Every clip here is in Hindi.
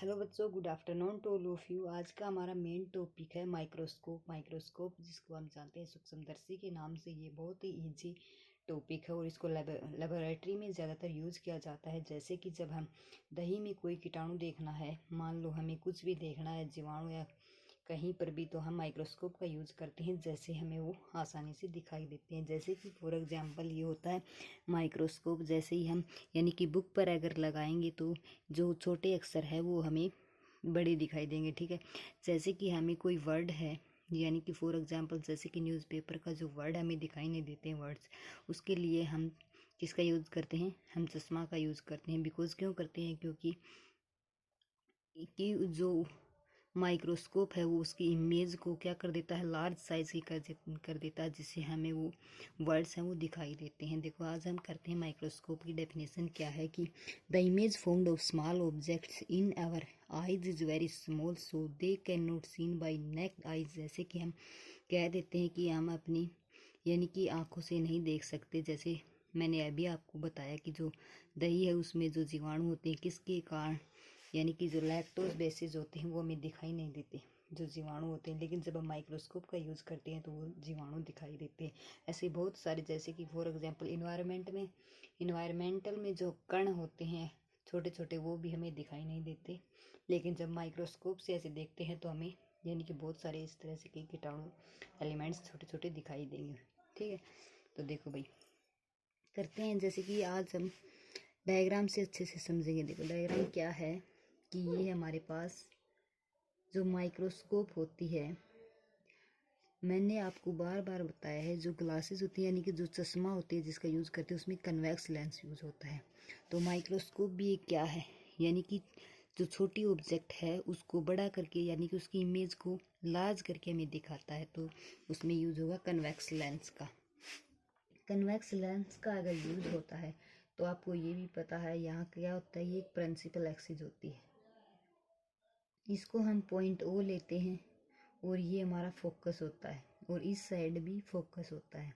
हेलो बच्चों, good afternoon to all of you. आज का हमारा मेन टॉपिक है माइक्रोस्कोप जिसको हम जानते हैं सूक्ष्मदर्शी के नाम से। ये बहुत ही इजी टॉपिक है और इसको लेबोरेटरी में ज़्यादातर यूज़ किया जाता है। जैसे कि जब हम दही में कोई कीटाणु देखना है, मान लो हमें कुछ भी देखना है, जीवाणु या कहीं पर भी, तो हम माइक्रोस्कोप का यूज़ करते हैं, जैसे हमें वो आसानी से दिखाई देते हैं। जैसे कि फॉर एग्जांपल ये होता है माइक्रोस्कोप, जैसे ही हम यानी कि बुक पर अगर लगाएंगे तो जो छोटे अक्षर है वो हमें बड़े दिखाई देंगे। ठीक है, जैसे कि हमें कोई वर्ड है, यानी कि फॉर एग्जांपल जैसे कि न्यूज़पेपर का जो वर्ड हमें दिखाई नहीं देते हैं वर्ड्स, उसके लिए हम किसका यूज़ करते हैं? हम चश्मा का यूज़ करते हैं। बिकॉज क्यों करते हैं? क्योंकि जो माइक्रोस्कोप है वो उसकी इमेज को क्या कर देता है, लार्ज साइज की कर देता है, जिससे हमें वो वर्ड्स हैं वो दिखाई देते हैं। देखो, आज हम करते हैं माइक्रोस्कोप की डेफिनेशन क्या है कि the image formed of small objects in our eyes is very small so they can not seen by naked eyes. जैसे कि हम कह देते हैं कि हम अपनी यानी कि आंखों से नहीं देख सकते। जैसे मैंने अभी आपको बताया कि जो दही है उसमें जो जीवाणु होते हैं, किसके कारण, यानी कि जो लैक्टोज बेसिस होते हैं वो हमें दिखाई नहीं देते, जो जीवाणु होते हैं। लेकिन जब हम माइक्रोस्कोप का यूज़ करते हैं तो वो जीवाणु दिखाई देते हैं। ऐसे बहुत सारे, जैसे कि फॉर एग्जांपल इन्वायरमेंटल में जो कण होते हैं छोटे छोटे, वो भी हमें दिखाई नहीं देते। लेकिन जब माइक्रोस्कोप से ऐसे देखते हैं तो हमें यानी कि बहुत सारे इस तरह से के कीटाणु एलिमेंट्स छोटे छोटे दिखाई देंगे। ठीक है, तो देखो भाई करते हैं। जैसे कि आज हम डायग्राम से अच्छे से समझेंगे। देखो डायग्राम क्या है कि ये हमारे पास जो माइक्रोस्कोप होती है, मैंने आपको बार बार बताया है, जो ग्लासेस होती है यानी कि जो चश्मा होती है जिसका यूज़ करते हैं, उसमें कन्वेक्स लेंस यूज़ होता है। तो माइक्रोस्कोप भी एक क्या है, यानी कि जो छोटी ऑब्जेक्ट है उसको बड़ा करके यानी कि उसकी इमेज को लार्ज करके हमें दिखाता है, तो उसमें यूज़ होगा कन्वेक्स लेंस का। कन्वेक्स लेंस का अगर यूज़ होता है तो आपको ये भी पता है यहाँ क्या होता है, ये एक प्रिंसिपल एक्सिस होती है, इसको हम पॉइंट ओ लेते हैं और ये हमारा फोकस होता है और इस साइड भी फोकस होता है।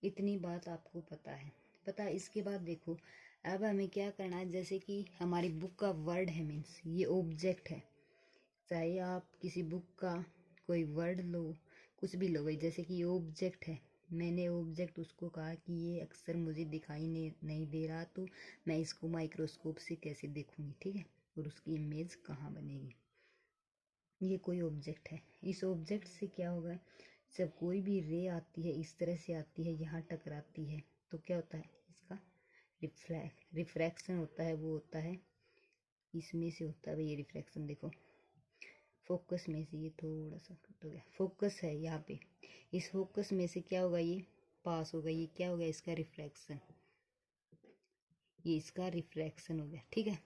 इतनी बात आपको पता है। इसके बाद देखो अब हमें क्या करना है, जैसे कि हमारी बुक का वर्ड है, मीन्स ये ऑब्जेक्ट है। चाहे आप किसी बुक का कोई वर्ड लो, कुछ भी लो भाई, जैसे कि ये ऑब्जेक्ट है, मैंने ऑब्जेक्ट उसको कहा कि ये अक्सर मुझे दिखाई नहीं दे रहा, तो मैं इसको माइक्रोस्कोप से कैसे देखूंगी। ठीक है, और उसकी इमेज कहाँ बनेगी। ये कोई ऑब्जेक्ट है, इस ऑब्जेक्ट से क्या होगा, जब कोई भी रे आती है इस तरह से आती है, यहाँ टकराती है, तो क्या होता है, इसका रिफ्रैक्शन होता है। वो होता है इसमें से होता है भाई ये रिफ्रैक्शन। देखो फोकस में से ये थोड़ा सा कट हो गया, फोकस है यहाँ पे, इस फोकस में से क्या होगा, ये पास होगा, ये क्या होगा, इसका रिफ्रैक्शन, ये इसका रिफ्रैक्शन हो गया। ठीक है,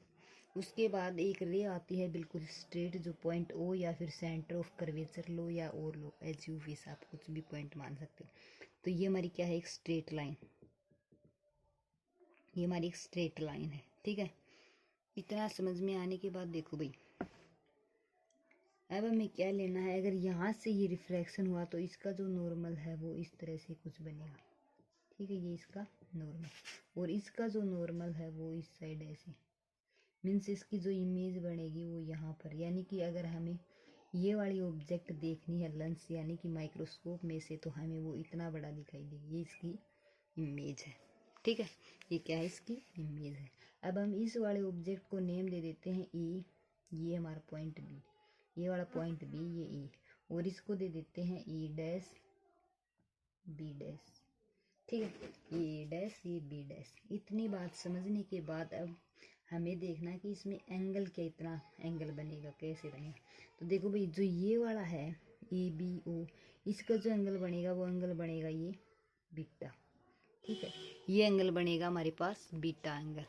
उसके बाद एक रे आती है बिल्कुल स्ट्रेट, जो पॉइंट ओ या फिर सेंटर ऑफ कर्वेचर लो या और लो, एज यू विश, आप कुछ भी पॉइंट मान सकते हो। तो ये हमारी क्या है, एक स्ट्रेट लाइन, ये हमारी एक स्ट्रेट लाइन है। ठीक है, इतना समझ में आने के बाद देखो भाई अब हमें क्या लेना है, अगर यहाँ से ये रिफ्रैक्शन हुआ तो इसका जो नॉर्मल है वो इस तरह से कुछ बनेगा। ठीक है, ये इसका नॉर्मल, और इसका जो नॉर्मल है वो इस साइड ऐसे, मीन्स इसकी जो इमेज बनेगी वो यहाँ पर। यानी कि अगर हमें ये वाली ऑब्जेक्ट देखनी है लेंस यानी कि माइक्रोस्कोप में से, तो हमें वो इतना बड़ा दिखाई देगी, ये इसकी इमेज है। ठीक है, ये क्या है, इसकी इमेज है। अब हम इस वाले ऑब्जेक्ट को नेम दे देते हैं ई, ये हमारा पॉइंट बी, ये वाला पॉइंट बी, ये ई, और इसको दे देते हैं ई डैश बी डैश। ठीक है, ये डैश ये बी डैश। इतनी बात समझने के बाद अब हमें देखना है कि इसमें एंगल कितना एंगल बनेगा, कैसे बनेगा। तो देखो भाई जो ये वाला है ए बी ओ, इसका जो एंगल बनेगा वो एंगल बनेगा ये बीटा। ठीक है, ये एंगल बनेगा हमारे पास बीटा एंगल।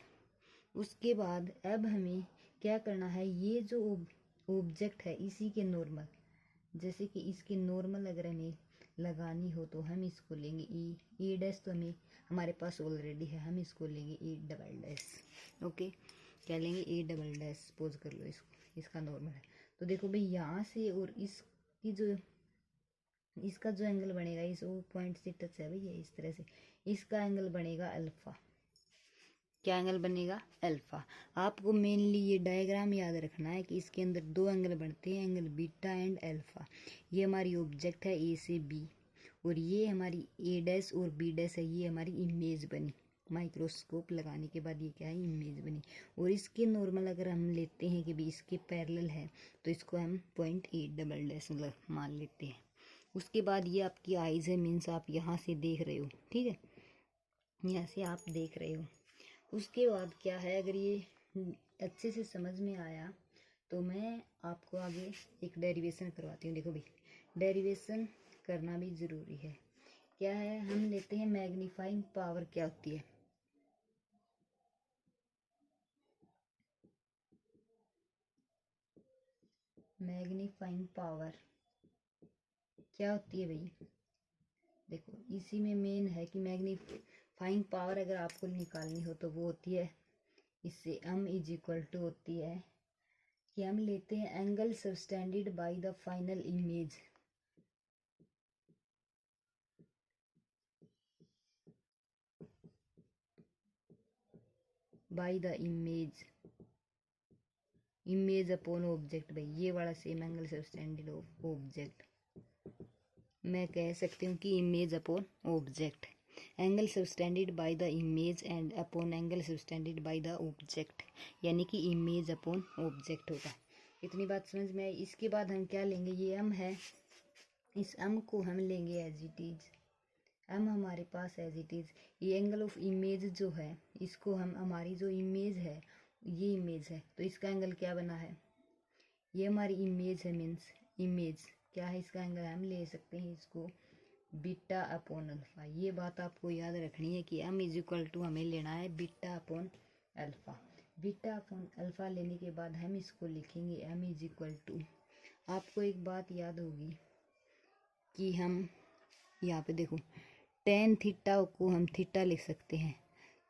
उसके बाद अब हमें क्या करना है, ये जो ऑब्जेक्ट है इसी के नॉर्मल, जैसे कि इसके नॉर्मल अगर हमें लगानी हो तो हम इसको लेंगे ई डैश, तो हमें हमारे पास ऑलरेडी है, हम इसको लेंगे ई डबल डैश। ओके, क्या लेंगे, ई डबल डैश, पोज कर लो इसको, इसका नॉर्मल है। तो देखो भाई यहाँ से और इसकी जो इसका जो एंगल बनेगा, इस वो पॉइंट से टच है भैया इस तरह से, इसका एंगल बनेगा अल्फा। क्या एंगल बनेगा? अल्फा। आपको मेनली ये डायग्राम याद रखना है कि इसके अंदर दो एंगल बनते हैं, एंगल बीटा एंड अल्फा। ये हमारी ऑब्जेक्ट है ए से बी, और ये हमारी ए डैश और बी डैश है, ये हमारी इमेज बनी। माइक्रोस्कोप लगाने के बाद ये क्या है? इमेज बनी। और इसके नॉर्मल अगर हम लेते हैं कि भी इसके पैरेलल है तो इसको हम .8 डबल डैश मान लेते हैं। उसके बाद ये आपकी आइज़ है, मीन्स आप यहाँ से देख रहे हो, ठीक है, यहाँ से आप देख रहे हो। उसके बाद क्या है, अगर ये अच्छे से समझ में आया तो मैं आपको आगे एक डेरिवेशन करवाती हूँ। देखो भाई, डेरिवेशन करना भी ज़रूरी है। क्या है, हम लेते हैं मैग्नीफाइंग पावर क्या होती है। मैग्नीफाइंग पावर क्या होती है भाई? देखो, इसी में मेन है कि मैग्नीफाइंग पावर अगर आपको निकालनी हो तो वो होती है, इससे m इज इक्वल टू होती है कि हम लेते हैं angle subtended by the final image. By the image upon object. भाई ये वाला same angle subtended of object, मैं कह सकती हूँ कि image upon object, angle subtended by the image and upon angle subtended by the object, यानी कि इमेज अपॉन ऑब्जेक्ट होगा। इतनी बात समझ में आई। इसके बाद हम क्या लेंगे, ये m है, इस m को हम लेंगे एज इट इज, m हमारे पास एज इट इज। ये एंगल ऑफ इमेज जो है, इसको हम, हमारी जो इमेज है, ये इमेज है तो इसका एंगल क्या बना है, ये हमारी इमेज है, मीन्स इमेज क्या है, इसका एंगल हम ले सकते हैं इसको बीटा अपॉन अल्फा। ये बात आपको याद रखनी है कि m इज इक्वल टू हमें लेना है beta upon alpha. Beta upon alpha लेने के बाद हम इसको लिखेंगे m इज इक्वल टू, आपको एक बात याद होगी कि हम यहाँ पे देखो टेन थीटा को हम थीटा लिख सकते हैं,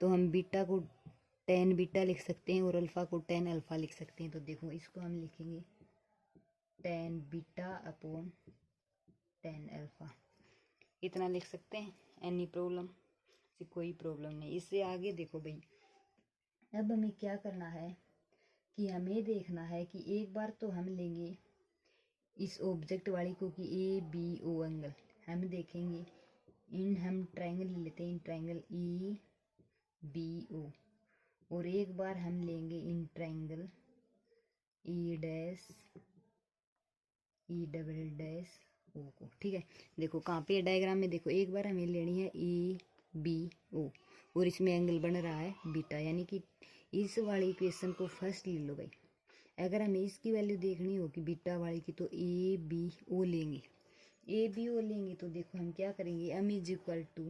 तो हम बीटा को टेन बीटा लिख सकते हैं और अल्फा को टेन अल्फा लिख सकते हैं। तो देखो इसको हम लिखेंगे tan beta upon tan alpha, इतना लिख सकते हैं। Any problem? कोई प्रॉब्लम नहीं। इससे आगे देखो भाई, अब हमें क्या करना है कि हमें देखना है कि एक बार तो हम लेंगे इस ऑब्जेक्ट वाली को कि ए बी ओ एंगल हम देखेंगे, हम ट्रायंगल लेते हैं, इन ट्रायंगल ई बी ओ, और एक बार हम लेंगे इन triangle E dash E double dash O को, ठीक है। देखो कहाँ पे डायग्राम में, देखो एक बार हमें लेनी है ई बी ओ और इसमें एंगल बन रहा है बीटा, यानी कि इस वाली इक्वेशन को फर्स्ट ले लो भाई। अगर हमें इसकी वैल्यू देखनी हो कि बीटा वाली की, तो ए बी ओ लेंगे, ए बी ओ लेंगे तो देखो हम क्या करेंगे, m इज इक्वल टू,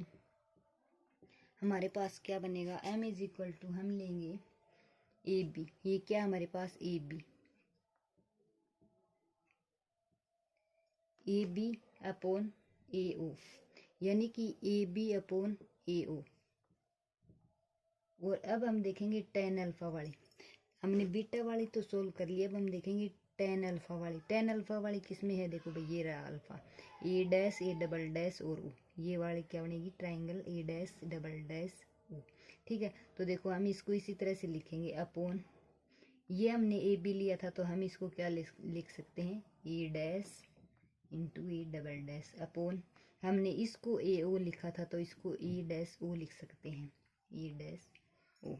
हमारे पास क्या बनेगा, m इज इक्वल टू हम लेंगे ए बी, ये क्या हमारे पास ए बी अपॉन ए ओ, यानी कि ए बी अपॉन ए ओ। और अब हम देखेंगे टेन अल्फा वाली, हमने बीटा वाली तो सोल्व कर लिया, अब हम देखेंगे टेन अल्फा वाली। टेन अल्फा वाली किस में है, देखो भाई ये रहा alpha, A dash A double dash और ओ, ये वाली क्या बनेगी, triangle A dash double dash O, ठीक है। तो देखो हम इसको इसी तरह से लिखेंगे अपॉन, ये हमने ए बी लिया था तो हम इसको क्या लिख सकते हैं, A dash into A double dash upon, हमने इसको ए ओ लिखा था तो इसको ए डैश ओ लिख सकते हैं, ए डैश ओ,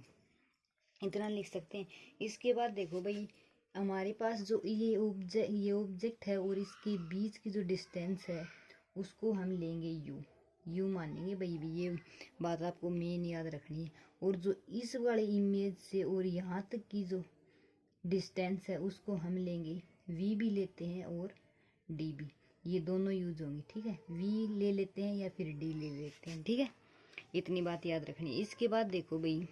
इतना लिख सकते हैं। इसके बाद देखो भाई, हमारे पास जो ये ऑब्जेक्ट है और इसके बीच की जो डिस्टेंस है उसको हम लेंगे यू मानेंगे भाई, ये बात आपको मेन याद रखनी है। और जो इस वाले इमेज से और यहाँ तक की जो डिस्टेंस है उसको हम लेंगे वी भी लेते हैं और डी भी, ये दोनों यूज होंगे, ठीक है। वी ले लेते हैं या फिर डी ले लेते हैं, ठीक है। इतनी बात याद रखनी है। इसके बाद देखो भाई,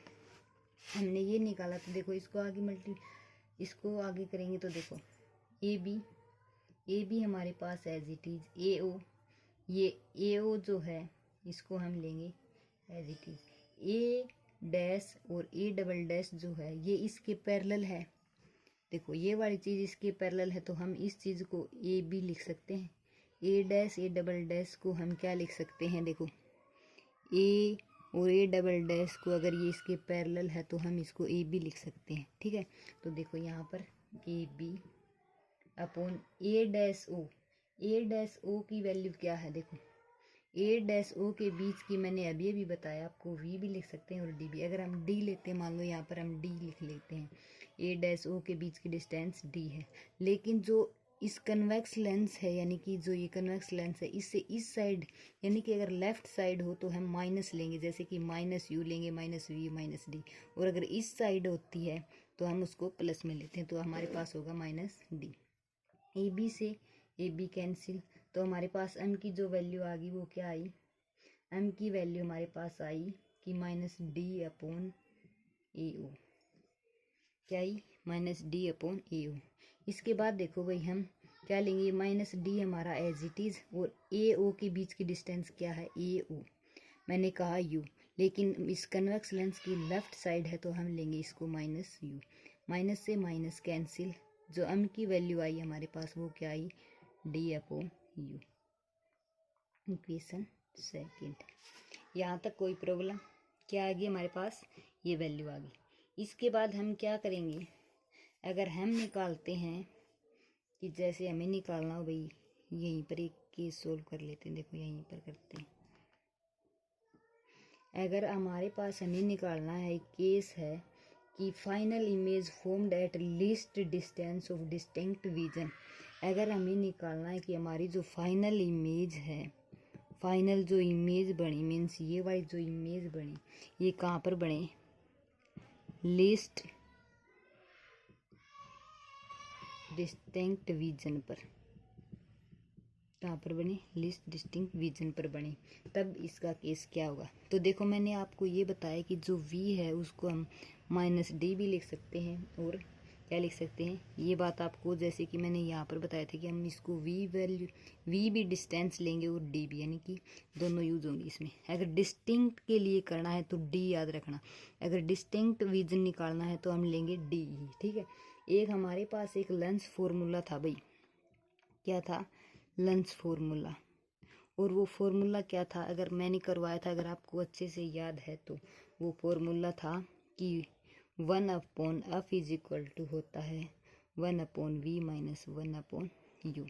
हमने ये निकाला तो देखो इसको आगे करेंगे तो देखो ए बी हमारे पास as it is A O, ये ए ओ जो है इसको हम लेंगे as it is A dash, और ए डबल डैश जो है ये इसके पैरेलल है। देखो ये वाली चीज़ इसके पैरेलल है तो हम इस चीज़ को ए बी लिख सकते हैं। A dash A double dash को हम क्या लिख सकते हैं, देखो ए और ए डबल डैश को अगर ये इसके पैरेलल है तो हम इसको ए बी लिख सकते हैं। ठीक है, तो देखो यहाँ पर A B upon A dash O की वैल्यू क्या है, देखो ए डैश ओ के बीच की मैंने अभी अभी बताया आपको, वी भी लिख सकते हैं और डी भी। अगर हम डी लेते हैं, मान लो यहाँ पर हम डी लिख लेते हैं, ए डैश ओ के बीच की डिस्टेंस डी है, लेकिन जो इस कन्वेक्स लेंस है, यानी कि जो ये कन्वेक्स लेंस है, इससे इस साइड यानी कि अगर लेफ्ट साइड हो तो हम माइनस लेंगे, जैसे कि माइनस यू लेंगे, माइनस वी माइनस डी, और अगर इस साइड होती है तो हम उसको प्लस में लेते हैं, तो हमारे पास होगा माइनस डी। ए बी से ए बी कैंसिल, तो हमारे पास एम की जो वैल्यू आ गई वो क्या आई, एम की वैल्यू हमारे पास आई कि माइनस डी अपॉन ए ओ, क्या आई, माइनस डी अपॉन ए ओ। इसके बाद देखो भाई हम क्या लेंगे, माइनस डी हमारा एज इट इज़, और ए ओ के बीच की डिस्टेंस क्या है, ए ओ, मैंने कहा यू, लेकिन इस कन्वेक्स लेंस की लेफ्ट साइड है तो हम लेंगे इसको माइनस यू, माइनस से माइनस कैंसिल, जो एम की वैल्यू आई हमारे पास वो क्या आई, D upon U. Equation second, यहाँ तक कोई प्रॉब्लम, क्या आ गई हमारे पास, ये वैल्यू आ गई। इसके बाद हम क्या करेंगे, अगर हम निकालते हैं कि जैसे हमें निकालना हो भाई, यहीं पर एक केस सोल्व कर लेते हैं, देखो यहीं पर करते हैं। अगर हमारे पास हमें निकालना है, केस है कि final image formed at least distance of distinct vision, अगर हमें निकालना है कि हमारी जो फाइनल इमेज है, फाइनल जो इमेज बनी मीन्स ये वाली जो इमेज बनी, ये कहाँ पर बने, लीस्ट डिस्टिंक्ट विजन पर, कहाँ पर बने, लीस्ट डिस्टिंक्ट विजन पर बने, तब इसका केस क्या होगा। तो देखो मैंने आपको ये बताया कि जो v है उसको हम माइनस डी भी लिख सकते हैं, और क्या लिख सकते हैं, ये बात आपको जैसे कि मैंने यहाँ पर बताया था कि हम इसको v वैल्यू, v भी डिस्टेंस लेंगे और d भी, यानी कि दोनों यूज होंगे इसमें। अगर डिस्टिंक्ट के लिए करना है तो d याद रखना, अगर डिस्टिंक्ट विजन निकालना है तो हम लेंगे d ही। ठीक है, एक हमारे पास एक लेंस फॉर्मूला था भाई, क्या था, लेंस फॉर्मूला, और वो फॉर्मूला क्या था, अगर मैंने करवाया था, अगर आपको अच्छे से याद है तो वो फॉर्मूला था कि 1 upon F is equal to होता है 1 upon V minus 1 upon U.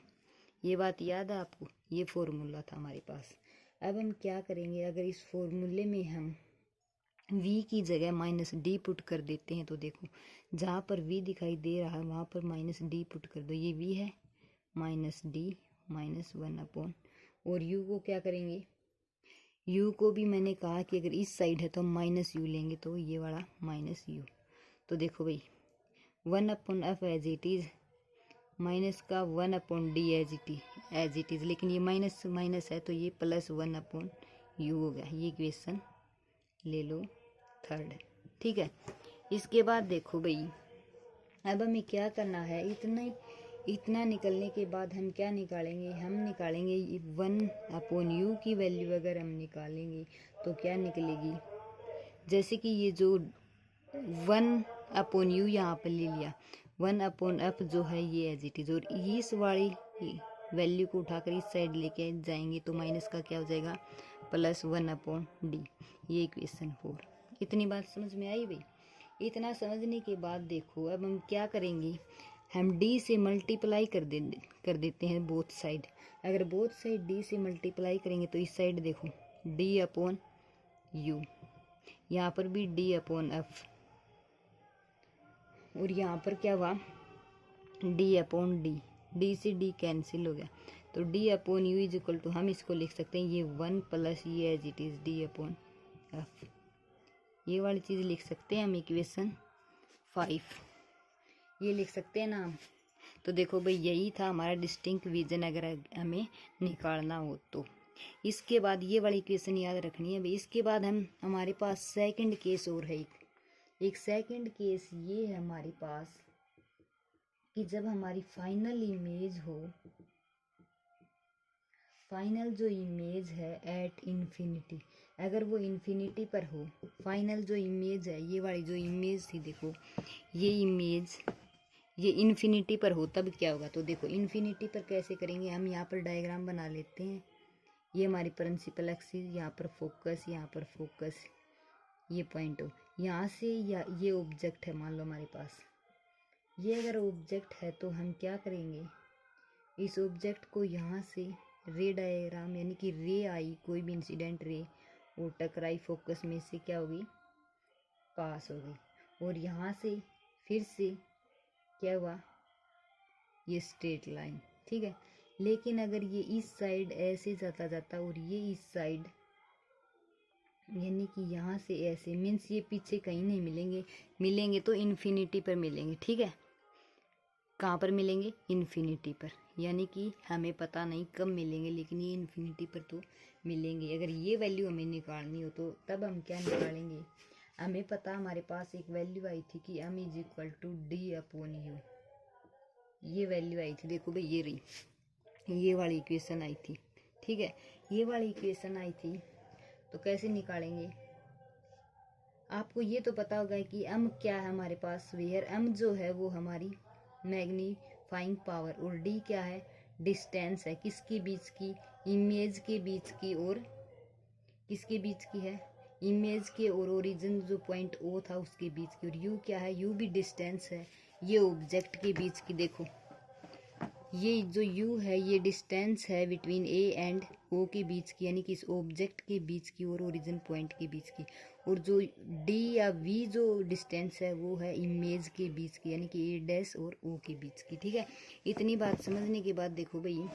ये बात याद है आपको, ये फॉर्मूला था हमारे पास। अब हम क्या करेंगे, अगर इस फॉर्मूले में हम v की जगह माइनस डी पुट कर देते हैं, तो देखो जहाँ पर v दिखाई दे रहा है वहाँ पर माइनस डी पुट कर दो, ये v है माइनस डी माइनस 1 अपॉन, और u को क्या करेंगे, u को भी मैंने कहा कि अगर इस साइड है तो हम माइनस यू लेंगे, तो ये वाला माइनस यू। तो देखो भाई 1 upon F as it is, minus का 1 upon D as it is, लेकिन ये माइनस माइनस है तो ये प्लस 1 अपॉन यू हो गया। ये इक्वेशन ले लो थर्ड। ठीक है, इसके बाद देखो भाई अब हमें क्या करना है, इतना निकलने के बाद हम क्या निकालेंगे, हम निकालेंगे 1 अपॉन यू की वैल्यू, अगर हम निकालेंगे तो क्या निकलेगी, जैसे कि ये जो 1 अपॉन यू यहाँ पर ले लिया, 1 अपॉन एफ जो है ये एज इट इज, और इस वाली वैल्यू को उठाकर इस साइड लेके जाएंगे तो माइनस का क्या हो जाएगा, प्लस 1 अपॉन डी। ये इक्वेशन 4। इतनी बात समझ में आई भाई। इतना समझने के बाद देखो अब हम क्या करेंगे, हम d से मल्टीप्लाई कर देते हैं बोथ साइड। अगर बोथ साइड d से मल्टीप्लाई करेंगे तो इस साइड देखो d अपॉन यू, यहाँ पर भी d अपॉन एफ, और यहाँ पर क्या हुआ d अपॉन डी, d से d कैंसिल हो गया, तो d upon U is equal to, हम इसको लिख सकते हैं ये 1 प्लस ये as it is d upon F, ये वाली चीज़ लिख सकते हैं हम इक्वेशन 5, ये लिख सकते हैं ना हम। तो देखो भाई यही था हमारा डिस्टिंक्ट विजन अगर हमें निकालना हो तो। इसके बाद ये वाली इक्वेशन याद रखनी है भाई। इसके बाद हमारे पास सेकंड केस और है, एक सेकंड केस ये है हमारे पास कि जब हमारी फाइनल इमेज हो, फाइनल जो इमेज है एट इन्फिनिटी, अगर वो इन्फिनिटी पर हो, फाइनल जो इमेज है ये वाली जो इमेज थी देखो ये इमेज ये इन्फिनिटी पर हो तब क्या होगा। तो देखो इन्फिनिटी पर कैसे करेंगे, हम यहाँ पर डायग्राम बना लेते हैं, ये हमारी प्रिंसिपल एक्सिस, यहाँ पर फोकस, यहाँ पर फोकस, ये पॉइंट हो यहाँ से, या ये ऑब्जेक्ट है मान लो हमारे पास, ये अगर ऑब्जेक्ट है तो हम क्या करेंगे, इस ऑब्जेक्ट को यहाँ से रे डायग्राम यानी कि रे आई, कोई भी इंसिडेंट रे और टकराई फोकस में से क्या होगी, पास हो गई, और यहाँ से फिर से क्या हुआ, ये स्ट्रेट लाइन, ठीक है। लेकिन अगर ये इस साइड ऐसे जाता और ये इस साइड यानी कि यहाँ से ऐसे, मीन्स ये पीछे कहीं नहीं मिलेंगे तो इन्फिनिटी पर मिलेंगे, ठीक है। कहाँ पर मिलेंगे, इन्फिनिटी पर, यानी कि हमें पता नहीं कब मिलेंगे, लेकिन ये इन्फिनिटी पर तो मिलेंगे। अगर ये वैल्यू हमें निकालनी हो तो तब हम क्या निकालेंगे, हमें पता, हमारे पास एक वैल्यू आई थी कि m = d/u, ये वैल्यू आई थी, देखो भाई ये रही, ये वाली इक्वेशन आई थी, ठीक है। ये वाली इक्वेशन आई थी तो कैसे निकालेंगे, आपको ये तो पता होगा कि m क्या है हमारे पास, वेयर m जो है वो हमारी मैग्नीफाइंग पावर, और d क्या है, डिस्टेंस है, किसके बीच की, इमेज के बीच की, और किसके बीच की है, इमेज के और ओरिजिन जो पॉइंट O था उसके बीच की, और u क्या है, u भी डिस्टेंस है, ये ऑब्जेक्ट के बीच की, देखो ये जो u है ये डिस्टेंस है बिटवीन a एंड o के बीच की, यानी कि इस ऑब्जेक्ट के बीच की और ओरिजिन पॉइंट के बीच की, और जो d या v जो डिस्टेंस है वो है इमेज के बीच की, यानी कि a' और o के बीच की, ठीक है। इतनी बात समझने के बाद देखो भाई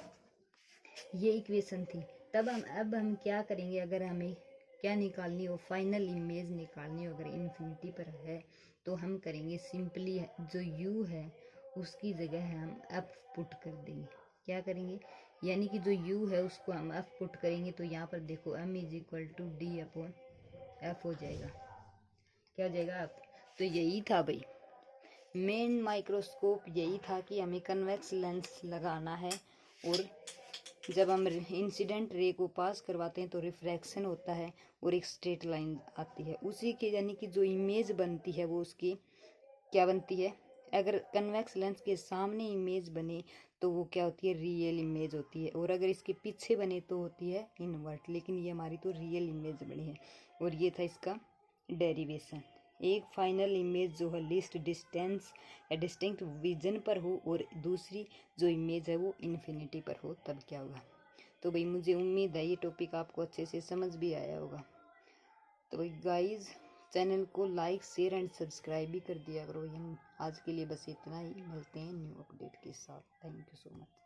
ये इक्वेशन थी, तब अब हम क्या करेंगे, अगर हमें क्या निकालनी हो, फाइनल इमेज निकालनी हो, अगर इन्फिनिटी पर है तो हम करेंगे सिंपली जो u है उसकी जगह हम f पुट कर देंगे, क्या करेंगे, यानी कि जो u है उसको हम f पुट करेंगे, तो यहाँ पर देखो m = d/f हो जाएगा, क्या हो जाएगा f। तो यही था भाई मेन माइक्रोस्कोप, यही था कि हमें कन्वेक्स लेंस लगाना है, और जब हम इंसिडेंट रे को पास करवाते हैं तो रिफ्रैक्शन होता है और एक स्ट्रेट लाइन आती है, उसी के यानी कि जो इमेज बनती है वो उसकी क्या बनती है, अगर कन्वेक्स लेंस के सामने इमेज बने तो वो क्या होती है, रियल इमेज होती है, और अगर इसके पीछे बने तो होती है इनवर्ट, लेकिन ये हमारी तो रियल इमेज बनी है, और ये था इसका डेरिवेशन। एक फाइनल इमेज जो है लीस्ट डिस्टेंस या डिस्टिंक्ट विजन पर हो, और दूसरी जो इमेज है वो इन्फिनिटी पर हो, तब क्या होगा। तो भाई मुझे उम्मीद है ये टॉपिक आपको अच्छे से समझ भी आया होगा। तो भाई गाइज चैनल को लाइक शेयर एंड सब्सक्राइब भी कर दिया करो। हम आज के लिए बस इतना ही, मिलते हैं न्यू अपडेट के साथ। Thank you so much.